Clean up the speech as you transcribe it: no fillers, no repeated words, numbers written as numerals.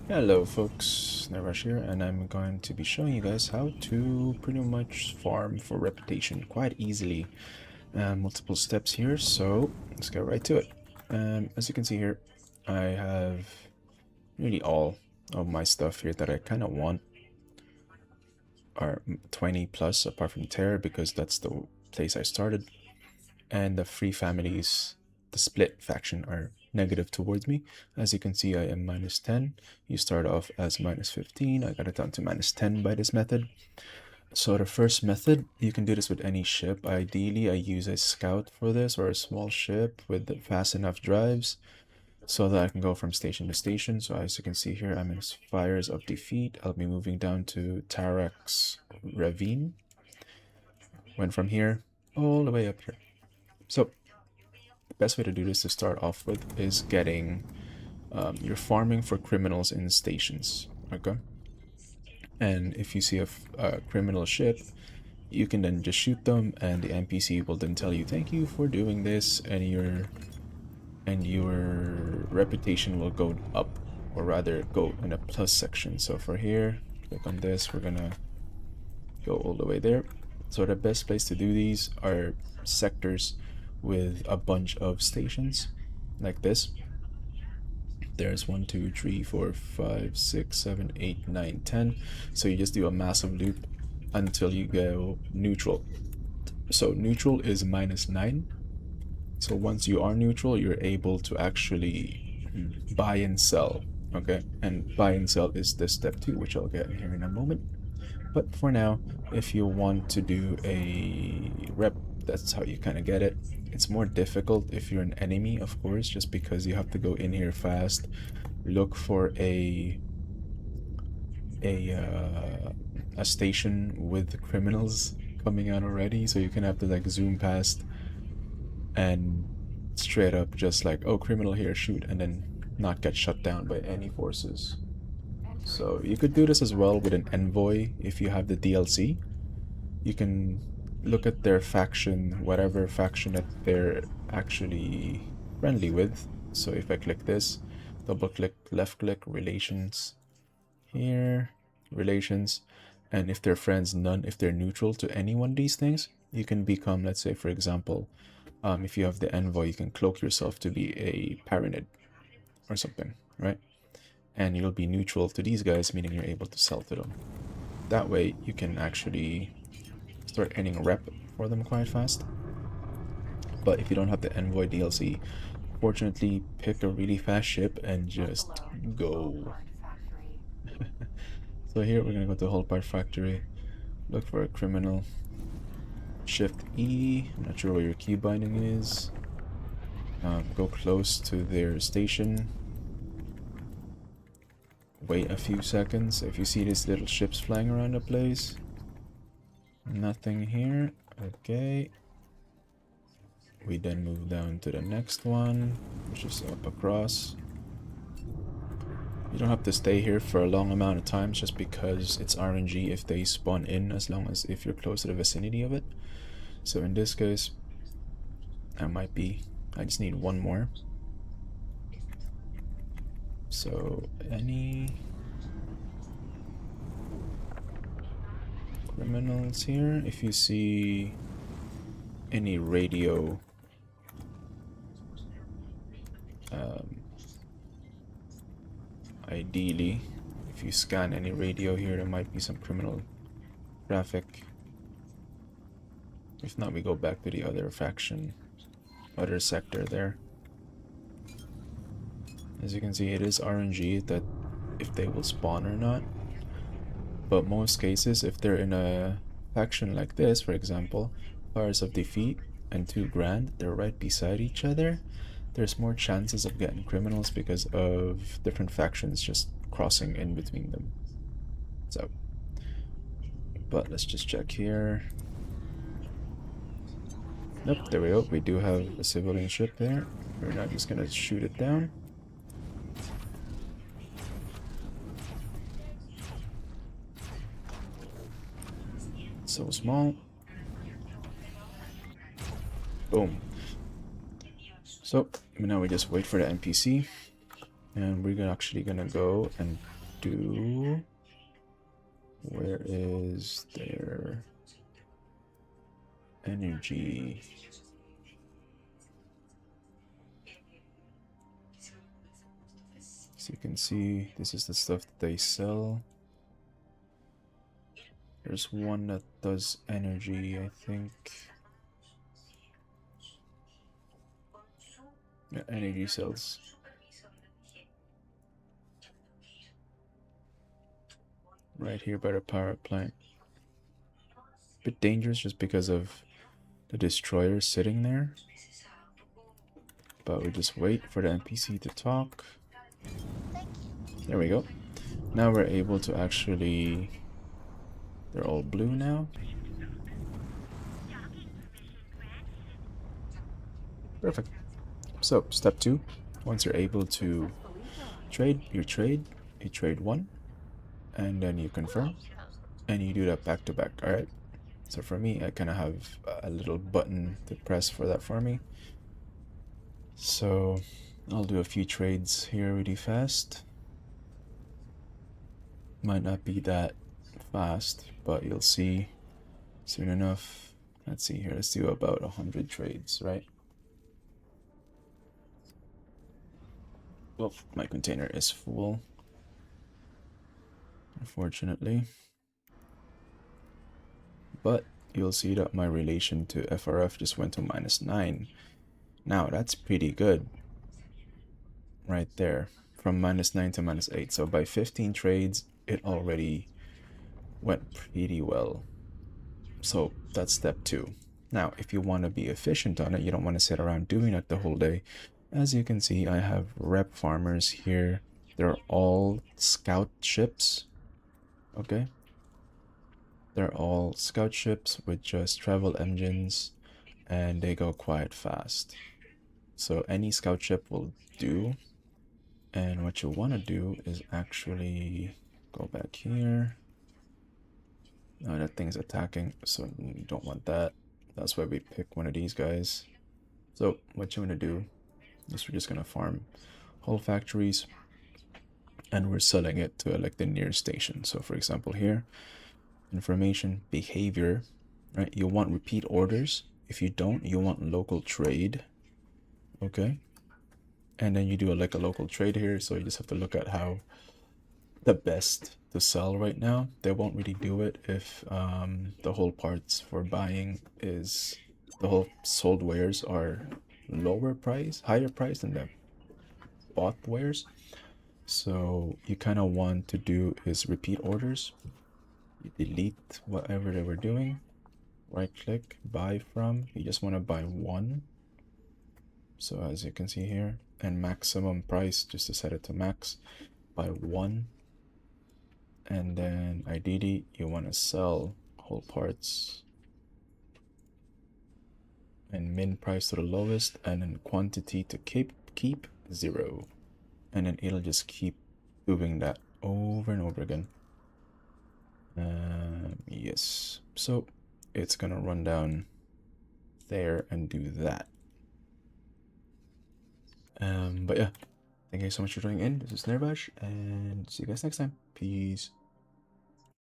Hello folks, Narash here, and I'm going to be showing you guys how to pretty much farm for reputation quite easily. Multiple steps here, so let's get right to it. As you can see here, I have nearly all of my stuff here that I kind of want are 20 plus apart from Terror because that's the place I started. And the free families, the split faction, are negative towards me. As you can see, I am minus 10. You start off as minus 15. I got it down to minus 10 by this method. So the first method, you can do this with any ship. Ideally, I use a scout for this or a small ship with fast enough drives so that I can go from station to station. So as you can see here, I'm in Fires of Defeat. I'll be moving down to Tarak's Ravine. Went from here all the way up here. So the best way to do this to start off with is getting you're farming for criminals in stations, okay? And if you see a criminal ship, you can then just shoot them, and the NPC will then tell you thank you for doing this, and your reputation will go up, or rather go in a plus section. So for here, click on this, we're gonna go all the way there. So the best place to do these are sectors with a bunch of stations like this. There's 1 2 3 4 5 6 7 8 9 10. So you just do a massive loop until you go neutral. So neutral is -9. So once you are neutral, you're able to actually buy and sell. Okay, and buy and sell is the step 2, which I'll get here in a moment. But for now, if you want to do a rep, that's how you kind of get it. It's more difficult if you're an enemy, of course, just because you have to go in here fast, look for a station with criminals coming out already, so you can have to like zoom past and straight up just like, oh, criminal here, shoot, and then not get shut down by any forces. So you could do this as well with an envoy if you have the DLC. You can look at their faction, whatever faction that they're actually friendly with. So if I click this, double click, left click, relations, here, relations, and if they're friends, none. If they're neutral to any one of these things, you can become, let's say for example, if you have the envoy, you can cloak yourself to be a Paranid or something, right? And you'll be neutral to these guys, meaning you're able to sell to them. That way you can actually start earning rep for them quite fast. But if you don't have the envoy DLC, fortunately pick a really fast ship and just go. So here we're gonna go to Hull Part Factory, look for a criminal, Shift E, I'm not sure where your key binding is, go close to their station, wait a few seconds. If you see these little ships flying around the place, nothing here, okay. We then move down to the next one, which is up across. You don't have to stay here for a long amount of time just because it's RNG if they spawn in, as long as if you're close to the vicinity of it. So in this case, I just need one more. So any criminals here, if you see any radio ideally if you scan any radio here, there might be some criminal traffic. If not, we go back to the other faction, other sector there. As you can see, it is RNG that if they will spawn or not, but most cases if they're in a faction like this, for example, Fires of Defeat and 2 Grand, they're right beside each other, there's more chances of getting criminals because of different factions just crossing in between them. So, but let's just check here. Nope, there we go. We do have a civilian ship there. We're not just gonna shoot it down. So small. Boom. So now we just wait for the NPC. And we're actually gonna go and do, where is their energy? So you can see this is the stuff that they sell. There's one that does energy, I think. Yeah, energy cells. Right here by the power plant. Bit dangerous just because of the destroyer sitting there. But we just wait for the NPC to talk. There we go. Now we're able to actually... They're all blue now. Perfect. So, step 2. Once you're able to trade, you trade 1. And then you confirm. And you do that back to back, alright? So for me, I kind of have a little button to press for that for me. So I'll do a few trades here really fast. Might not be that fast, but you'll see soon enough. Let's see here, let's do about 100 trades, right? Well, my container is full, unfortunately. But you'll see that my relation to FRF just went to -9. Now that's pretty good right there, from -9 to -8. So by 15 trades, it already went pretty well. So that's step 2. Now, if you want to be efficient on it, you don't want to sit around doing it the whole day. As you can see, I have rep farmers here. They're all scout ships. Okay. They're all scout ships with just travel engines, and they go quite fast. So any scout ship will do. And what you want to do is actually go back here. No, that thing's attacking, so you don't want that. That's why we pick one of these guys. So what you want to do is we're just going to farm whole factories, and we're selling it to like the nearest station. So for example here, information, behavior, right? You want repeat orders. If you don't, you want local trade. Okay. And then you do like a local trade here. So you just have to look at how the best to sell right now. They won't really do it if the whole parts for buying is, the whole sold wares are higher price than the bought wares. So you kind of want to do is repeat orders. You delete whatever they were doing, right click, buy from. You just want to buy 1. So as you can see here, and maximum price, just to set it to max, buy 1. And then ideally you want to sell whole parts and min price to the lowest, and then quantity to keep 0. And then it'll just keep doing that over and over again. Yes, so it's gonna run down there and do that. But yeah, thank you so much for joining in. This is Nervash, and see you guys next time. Peace.